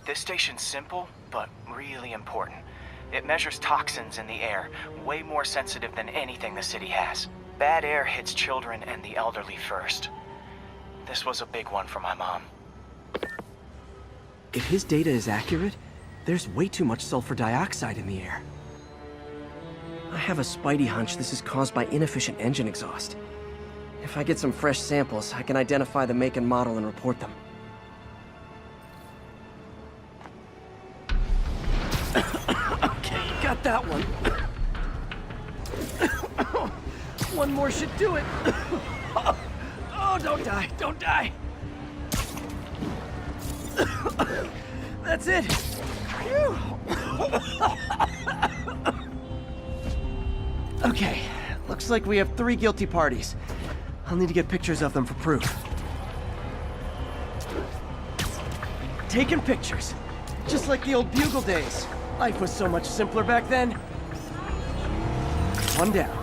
This station's simple, but really important. It measures toxins in the air, way more sensitive than anything the city has. Bad air hits children and the elderly first. This was a big one for my mom. If his data is accurate, there's way too much sulfur dioxide in the air. I have a spidey hunch this is caused by inefficient engine exhaust. If I get some fresh samples, I can identify the make and model and report them. Okay, got that one. One more should do it. Oh, don't die, don't die. That's it. Phew. Okay, looks like we have 3 guilty parties. I'll need to get pictures of them for proof. Taking pictures. Just like the old Bugle days. Life was so much simpler back then. One down.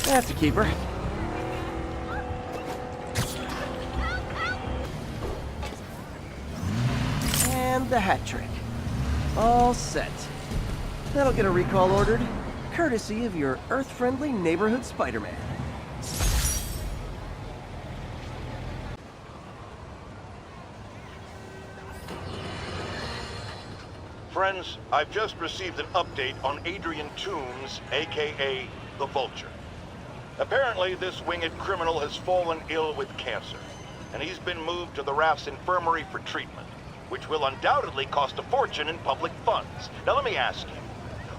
That's a keeper. And the hat trick. All set. That'll get a recall ordered, courtesy of your Earth-friendly neighborhood Spider-Man. Friends, I've just received an update on Adrian Toombs, aka the Vulture. Apparently, this winged criminal has fallen ill with cancer, and he's been moved to the Raft's infirmary for treatment, which will undoubtedly cost a fortune in public funds. Now let me ask you,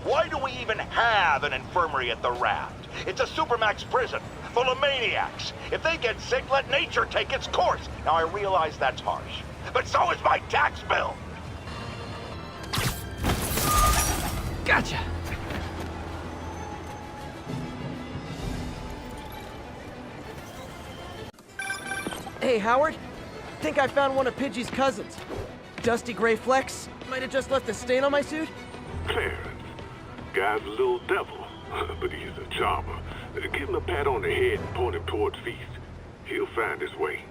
why do we even have an infirmary at the Raft? It's a supermax prison, full of maniacs. If they get sick, let nature take its course. Now I realize that's harsh, but so is my tax bill. Gotcha! Hey, Howard. Think I found one of Pidgey's cousins. Dusty gray flecks. Might have just left a stain on my suit. Clarence. Guy's a little devil, but he's a charmer. Give him a pat on the head and point him towards Feast. He'll find his way.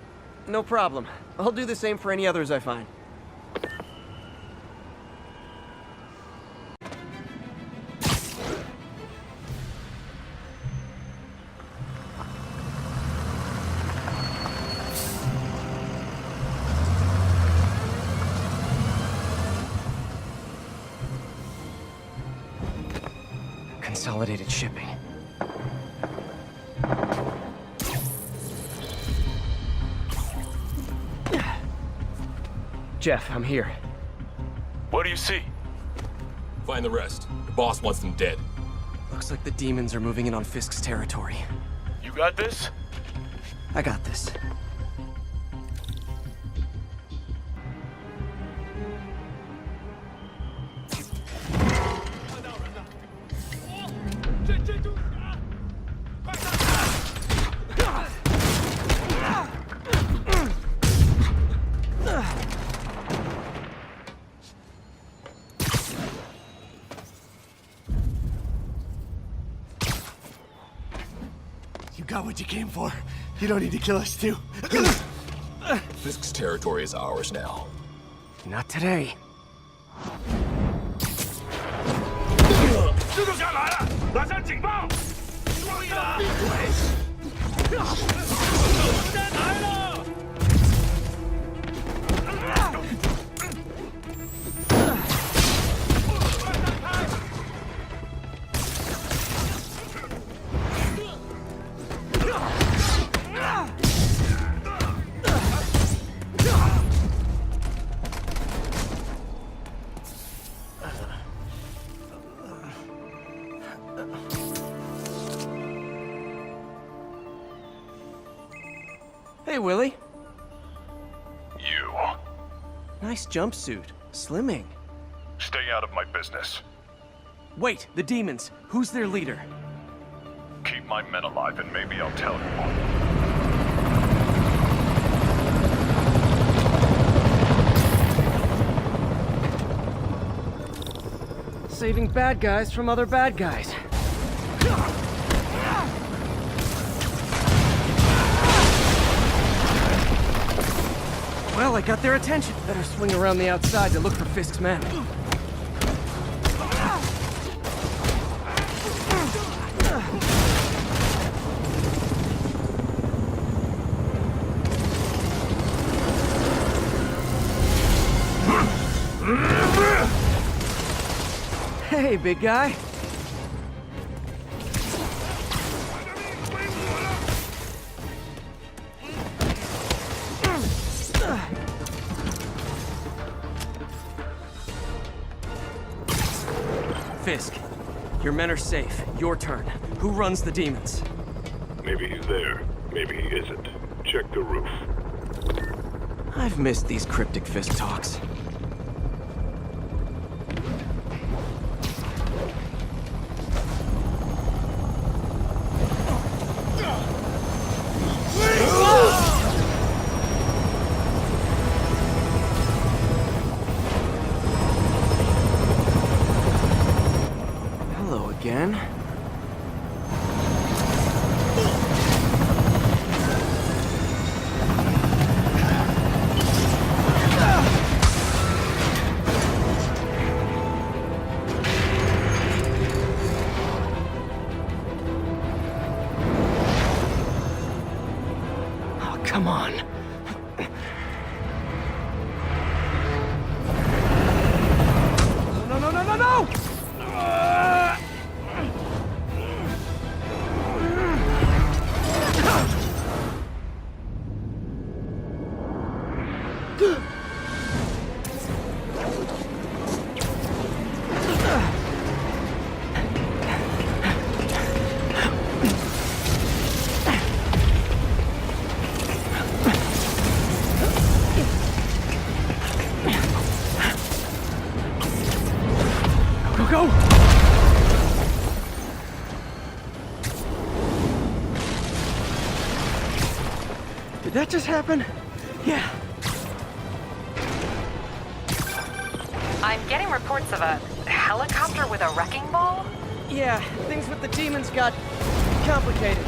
No problem. I'll do the same for any others I find. Consolidated shipping. Jeff, I'm here. What do you see? Find the rest. The boss wants them dead. Looks like the demons are moving in on Fisk's territory. You got this? I got this. You got what you came for. You don't need to kill us too. Fisk's territory is ours now. Not today. Hey, Willie. You. Nice jumpsuit. Slimming. Stay out of my business. Wait, the demons. Who's their leader? Keep my men alive and maybe I'll tell you. Saving bad guys from other bad guys. Well, I got their attention. Better swing around the outside to look for Fisk's men. Hey, big guy. Fisk, your men are safe. Your turn. Who runs the demons? Maybe he's there. Maybe he isn't. Check the roof. I've missed these cryptic Fisk talks. Hello again. Oh, come on. No, no, no, no, no! Go! Did that just happen? Yeah. I'm getting reports of a helicopter with a wrecking ball? Yeah, things with the demons got complicated.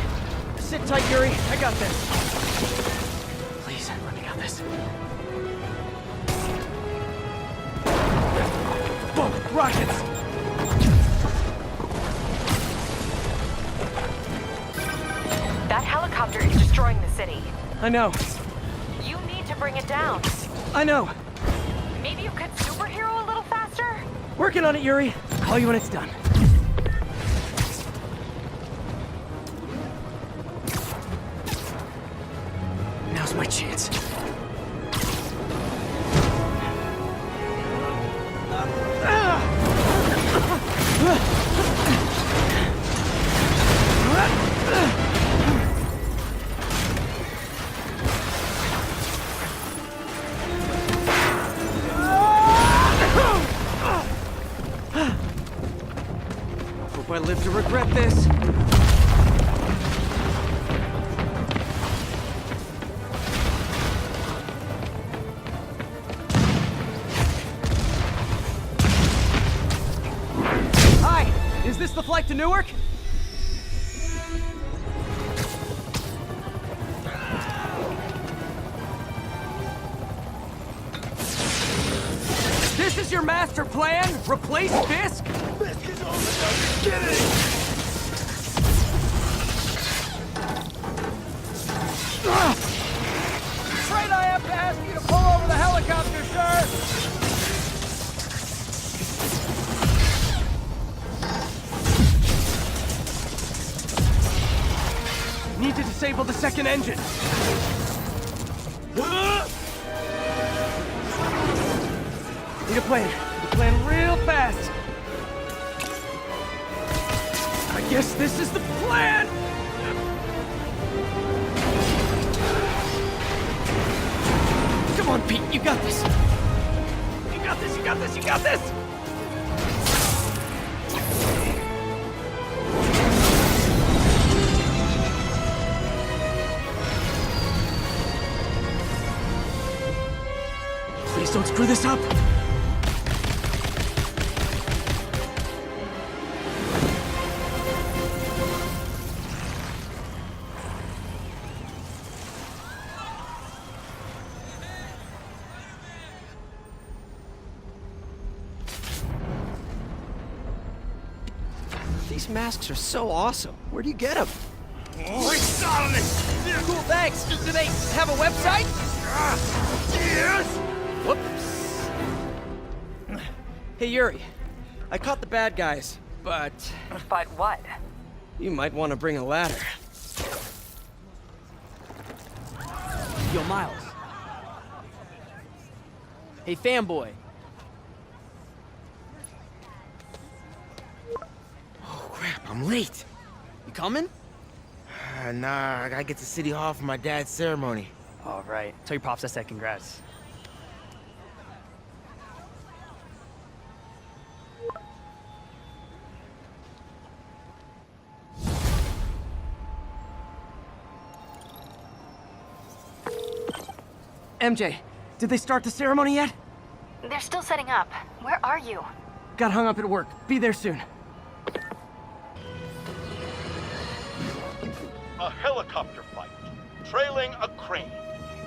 Sit tight, Yuri. I got this. Please, let me got this. Whoa, rockets! That helicopter is destroying the city. I know. You need to bring it down. I know. Maybe you could superhero a little faster? Working on it, Yuri. Call you when it's done. Now's my chance. Hope I live to regret this. Hi, is this the flight to Newark? This is your master plan? Replace Fisk? Fisk is over, no, you're kidding! Afraid I have to ask you to pull over the helicopter, sir! Need to disable the second engine. Need a plan. Need a plan real fast. I guess this is the plan! Come on, Pete, you got this! You got this, you got this, you got this! Please don't screw this up! These masks are so awesome. Where do you get them? Cool, thanks. Do they have a website? Yes! Whoops. Hey, Yuri. I caught the bad guys, but But what? you might want to bring a ladder. Yo, Miles. Hey, fanboy. Oh, crap, I'm late. You coming? Nah, I gotta get to City Hall for my dad's ceremony. All right. Tell your pops I said congrats. MJ, did they start the ceremony yet? They're still setting up. Where are you? Got hung up at work. Be there soon. A helicopter fight, trailing a crane,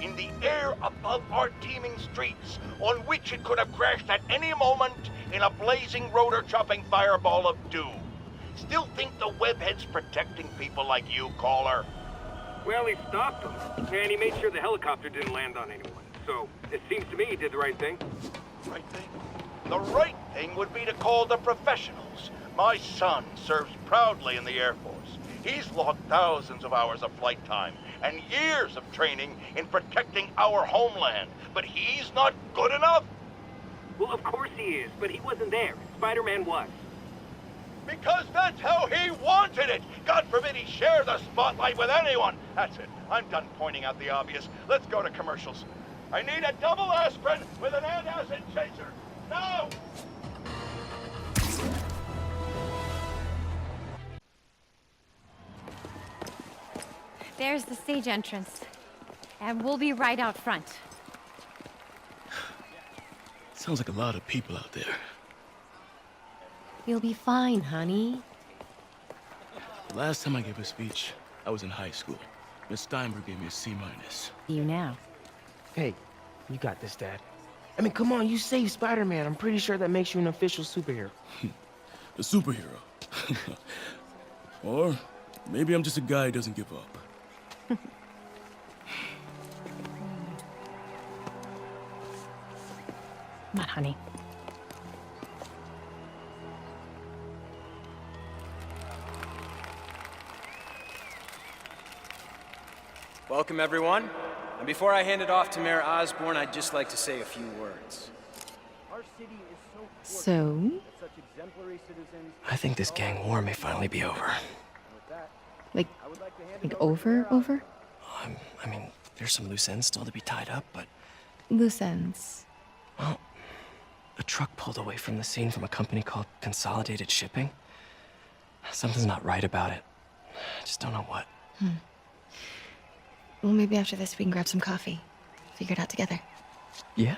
in the air above our teeming streets, on which it could have crashed at any moment in a blazing rotor-chopping fireball of doom. Still think the webhead's protecting people like you, caller? Well, he stopped them, and he made sure the helicopter didn't land on anyone. So, it seems to me he did the right thing. Right thing? The right thing would be to call the professionals. My son serves proudly in the Air Force. He's logged thousands of hours of flight time and years of training in protecting our homeland. But he's not good enough? Well, of course he is, but he wasn't there. Spider-Man was. Because that's how he wanted it! God forbid he share the spotlight with anyone! That's it. I'm done pointing out the obvious. Let's go to commercials. I need a double aspirin with an antacid chaser. Now! There's the stage entrance. And we'll be right out front. Sounds like a lot of people out there. You'll be fine, honey. The last time I gave a speech, I was in high school. Miss Steinberg gave me a C-. You now. Hey, you got this, Dad. I mean, come on, you saved Spider-Man. I'm pretty sure that makes you an official superhero. A superhero. Or maybe I'm just a guy who doesn't give up. Come on, honey. Welcome, everyone. And before I hand it off to Mayor Osborne, I'd just like to say a few words. So? I think this gang war may finally be over. Like over? I mean, there's some loose ends still to be tied up, but... Loose ends. Well, a truck pulled away from the scene from a company called Consolidated Shipping. Something's not right about it. I just don't know what. Well, maybe after this we can grab some coffee. Figure it out together. Yeah.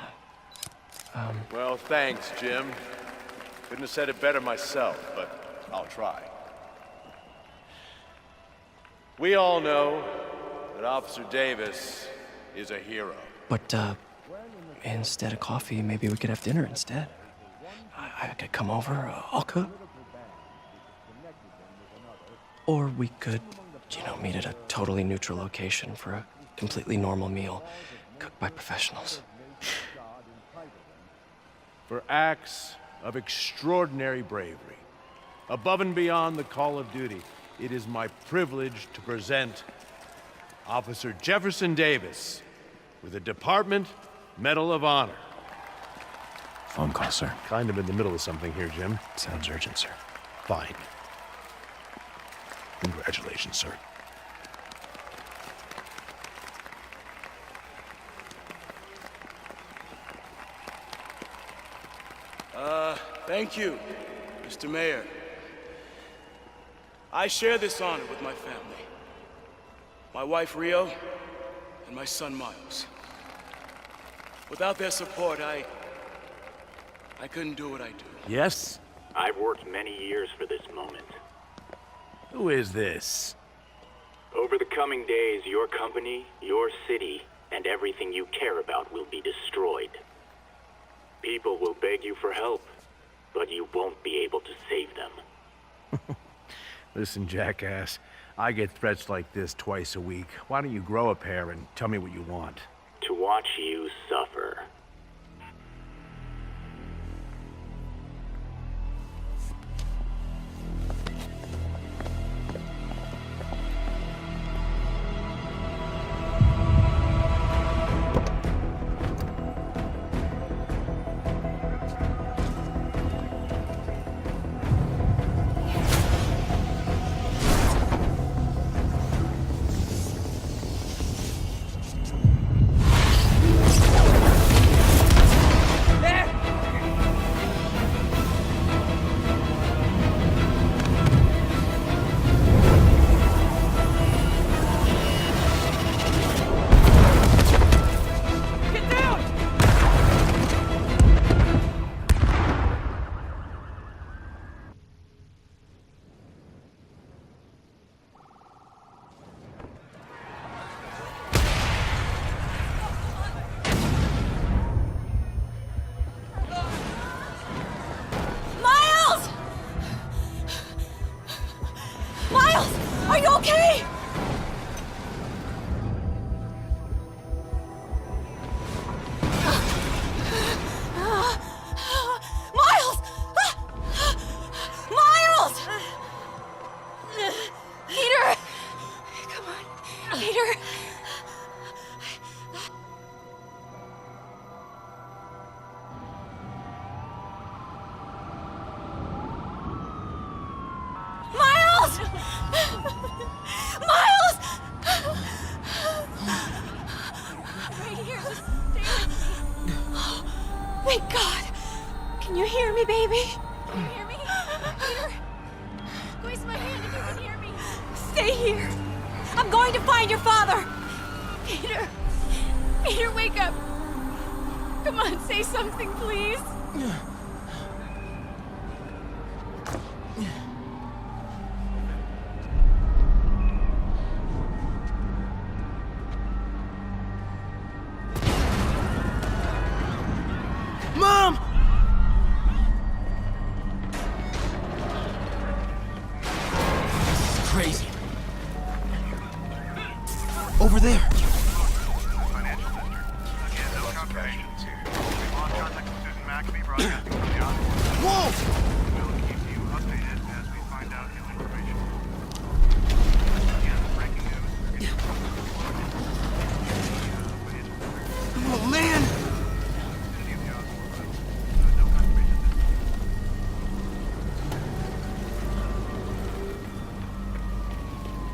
Well, thanks, Jim. Couldn't have said it better myself, but I'll try. We all know that Officer Davis is a hero. But, instead of coffee, maybe we could have dinner instead. I could come over, I'll cook. Or we could, meet at a totally neutral location for a completely normal meal, cooked by professionals. For acts of extraordinary bravery, above and beyond the call of duty, it is my privilege to present Officer Jefferson Davis with the Department Medal of Honor. Phone call, sir. Kind of in the middle of something here, Jim. Sounds urgent, sir. Fine. Congratulations, sir. Thank you, Mr. Mayor. I share this honor with my family. My wife, Rio, and my son, Miles. Without their support, I couldn't do what I do. Yes? I've worked many years for this moment. Who is this? Over the coming days, your company, your city, and everything you care about will be destroyed. People will beg you for help, but you won't be able to save them. Listen, jackass, I get threats like this twice a week. Why don't you grow a pair and tell me what you want? To watch you suffer. Are you okay? Miles! Miles! Peter! Come on, Peter. Miles! Miles! Right here, just stay with me. Thank God. Can you hear me, baby? Can you hear me? Peter? Squeeze my hand if you can hear me. Stay here. I'm going to find your father. Peter. Peter, wake up. Come on, say something, please. Mom! This is crazy. Over there. Whoa! We'll keep you updated as we find out new information. Again, breaking news. Oh, man!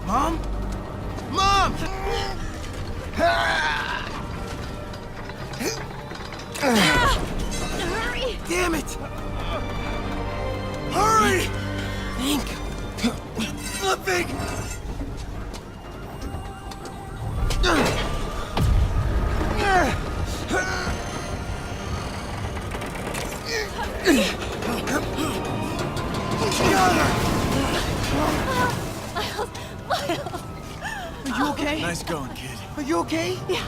Mom? Mom! Hurry! Damn it! Hurry! Think. Flipping! Are you okay? Nice going, kid. Are you okay? Yeah.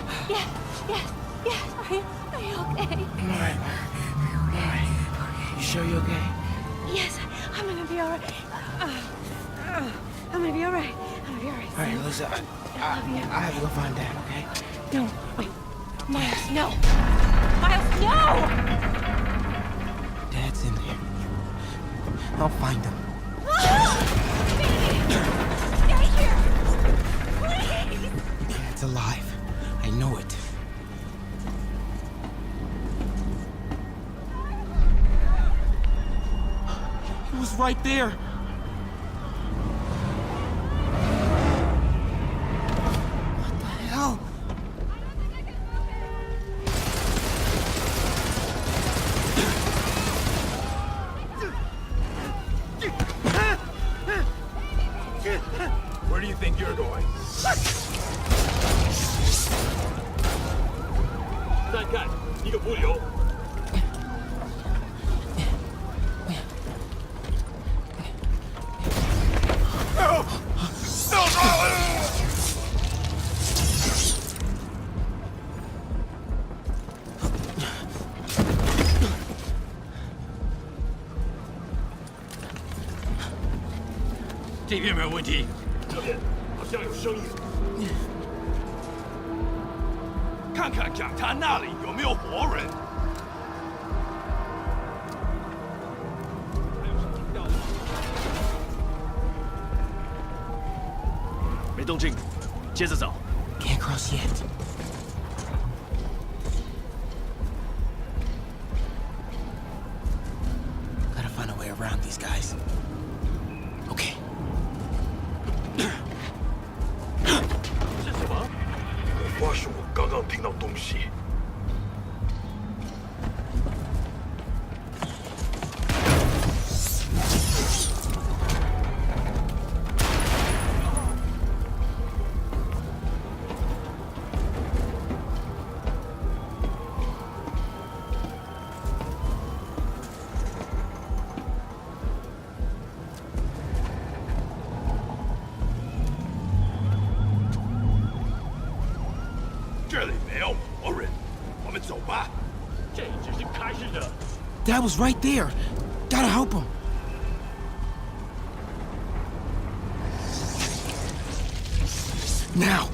Are you okay? Alright. You sure you're okay? Yes, I'm gonna be alright. I'm gonna be alright. Alright, listen, I have to go find Dad, okay? No, wait. Miles, no! Miles, no! Dad's in there. I'll find him. Stay here! Please! Dad's alive. I know it. He was right there. What the hell? Where do you think you're going? 再看一个浮流。这边。有没有问题？这边好像有声音。看看讲坛那里有没有活人。没动静，接着找。Can't cross yet. Gotta find a way around these guys. Okay. 是什么？我发现我刚刚听到东西。这里没有活人，我们走吧。这只是开始的。 Dad was right there. Gotta help him. Now.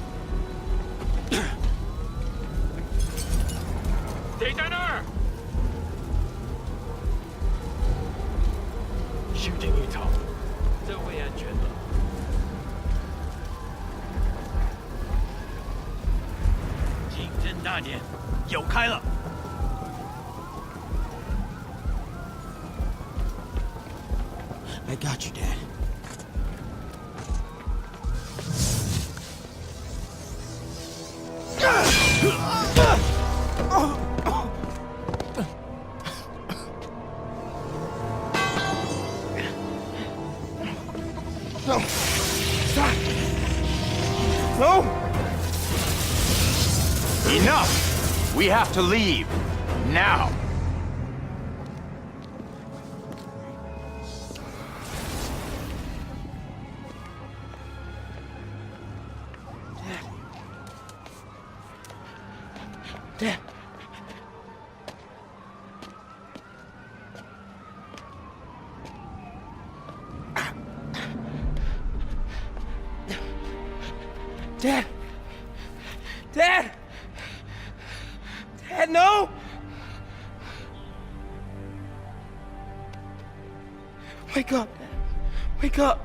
谁在那儿？修建一场，这会安全的。竞争大年，有开了。 I got you, Dad. No! Stop! No! Enough! We have to leave. Now! Dad. Dad. Dad. Dad, no. Wake up, Dad. Wake up.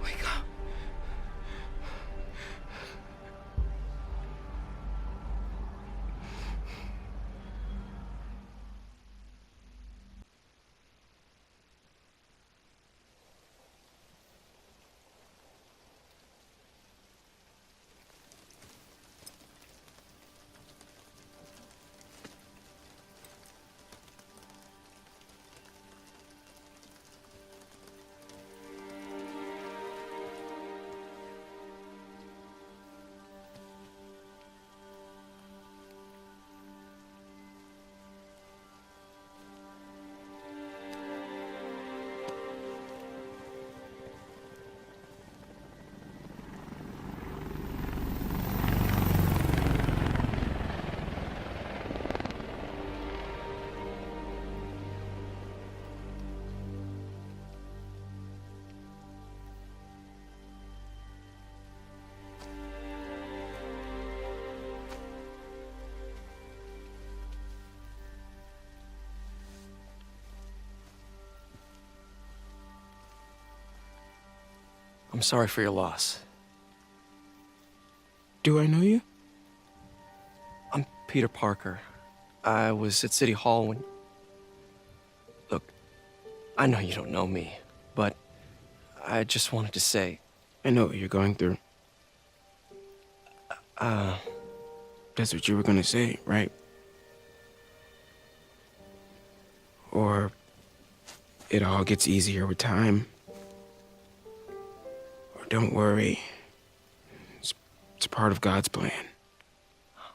Wake up. I'm sorry for your loss. Do I know you? I'm Peter Parker. I was at City Hall when... Look, I know you don't know me, but I just wanted to say... I know what you're going through. That's what you were gonna say, right? Or it all gets easier with time. Or don't worry. It's part of God's plan.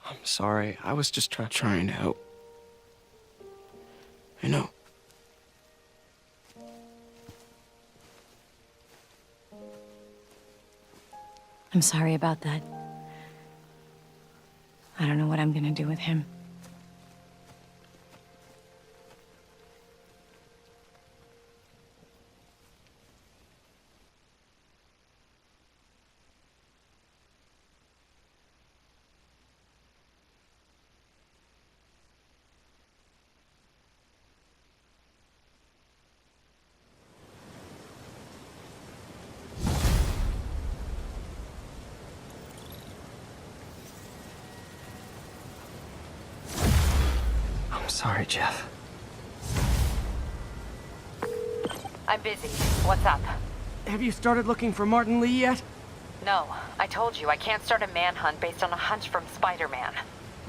I'm sorry. I was just trying to help. I know. I'm sorry about that. I don't know what I'm gonna do with him. Sorry, Jeff. I'm busy. What's up? Have you started looking for Martin Lee yet? No, I told you I can't start a manhunt based on a hunch from Spider-Man.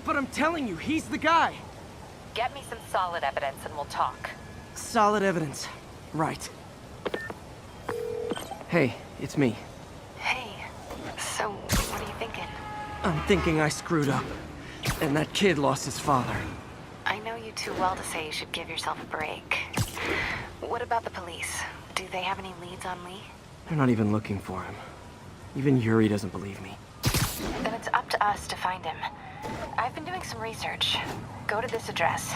But I'm telling you, he's the guy. Get me some solid evidence and we'll talk. Solid evidence. Right. Hey, it's me. Hey, so what are you thinking? I'm thinking I screwed up. And that kid lost his father. I know you too well to say you should give yourself a break. What about the police? Do they have any leads on Lee? They're not even looking for him. Even Yuri doesn't believe me. Then it's up to us to find him. I've been doing some research. Go to this address.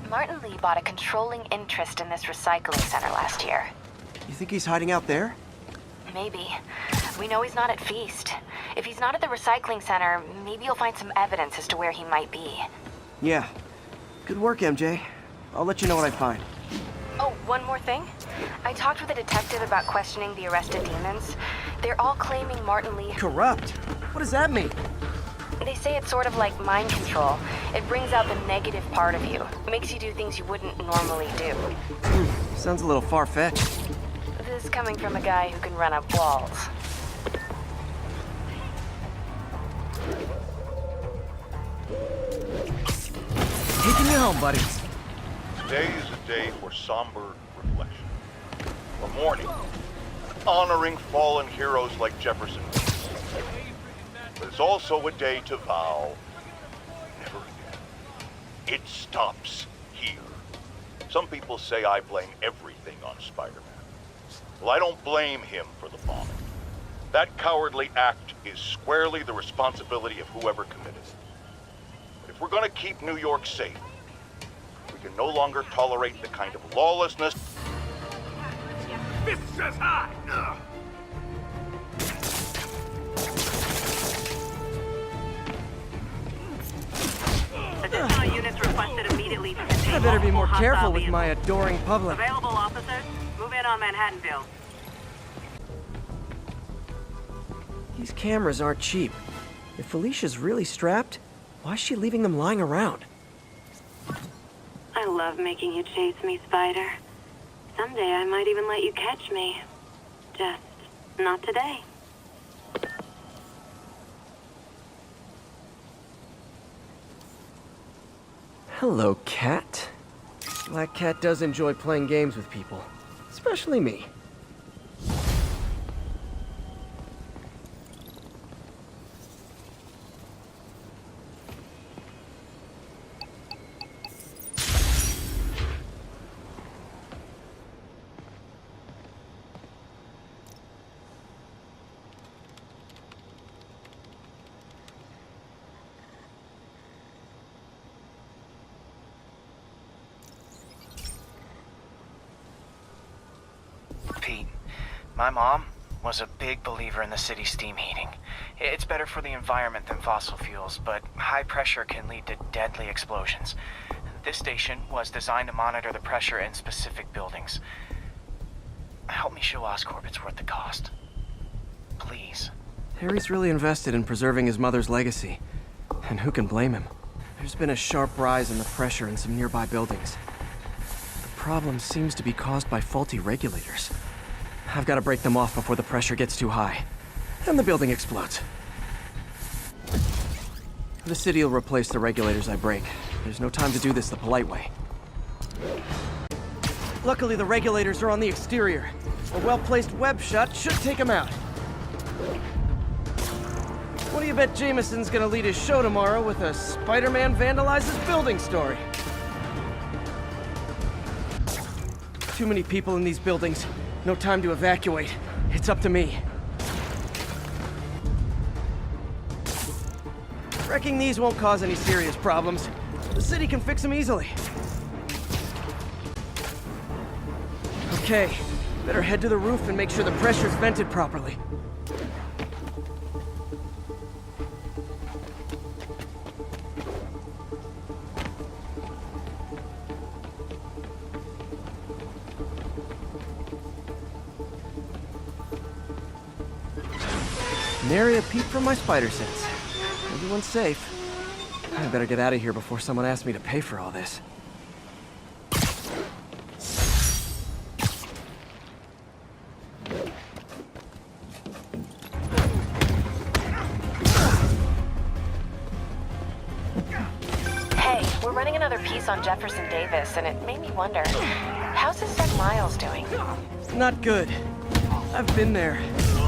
Martin Lee bought a controlling interest in this recycling center last year. You think he's hiding out there? Maybe. We know he's not at Feast. If he's not at the recycling center, maybe you'll find some evidence as to where he might be. Yeah. Good work, MJ. I'll let you know what I find. Oh, one more thing. I talked with a detective about questioning the arrested demons. They're all claiming Martin Lee... Corrupt? What does that mean? They say it's sort of like mind control. It brings out the negative part of you. Makes you do things you wouldn't normally do. Sounds a little far-fetched. This is coming from a guy who can run up walls. Taking you home, buddy. Today is a day for somber reflection. For mourning, honoring fallen heroes like Jefferson. But it's also a day to vow, never again. It stops here. Some people say I blame everything on Spider-Man. Well, I don't blame him for the bombing. That cowardly act is squarely the responsibility of whoever committed it. But if we're gonna keep New York safe, we can no longer tolerate the kind of lawlessness. Fists as high! Additional units requested immediately to contain I better be more multiple careful hostile with vehicles. my adoring public. Available officers, move in on Manhattanville. These cameras aren't cheap. If Felicia's really strapped, why is she leaving them lying around? I love making you chase me, Spider. Someday I might even let you catch me. Just not today. Hello, Cat. Black Cat does enjoy playing games with people. Especially me. Pete, my mom was a big believer in the city's steam heating. It's better for the environment than fossil fuels, but high pressure can lead to deadly explosions. This station was designed to monitor the pressure in specific buildings. Help me show Oscorp it's worth the cost. Please. Harry's really invested in preserving his mother's legacy. And who can blame him? There's been a sharp rise in the pressure in some nearby buildings. The problem seems to be caused by faulty regulators. I've got to break them off before the pressure gets too high. And the building explodes. The city will replace the regulators I break. There's no time to do this the polite way. Luckily, the regulators are on the exterior. A well-placed web shot should take them out. What do you bet Jameson's gonna lead his show tomorrow with a Spider-Man vandalizes building story? Too many people in these buildings. No time to evacuate. It's up to me. Wrecking these won't cause any serious problems. The city can fix them easily. Okay, better head to the roof and make sure the pressure's vented properly. Nary a peep from my spider sense. Everyone's safe. I better get out of here before someone asks me to pay for all this. running another piece on Jefferson Davis, and it made me wonder, how's his son Miles doing? Not good. I've been there.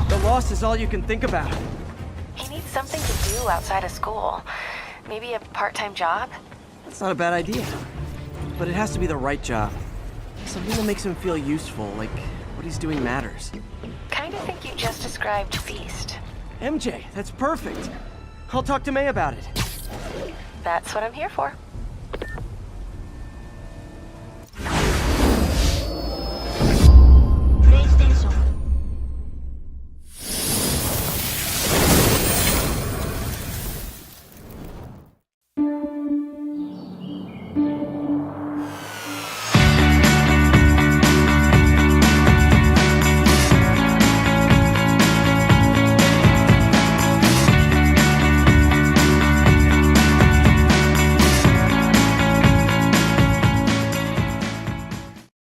The loss is all you can think about. He needs something to do outside of school. Maybe a part-time job? That's not a bad idea. But it has to be the right job. Something that makes him feel useful, like what he's doing matters. Kinda think you just described Feast. MJ, that's perfect. I'll talk to May about it. That's what I'm here for.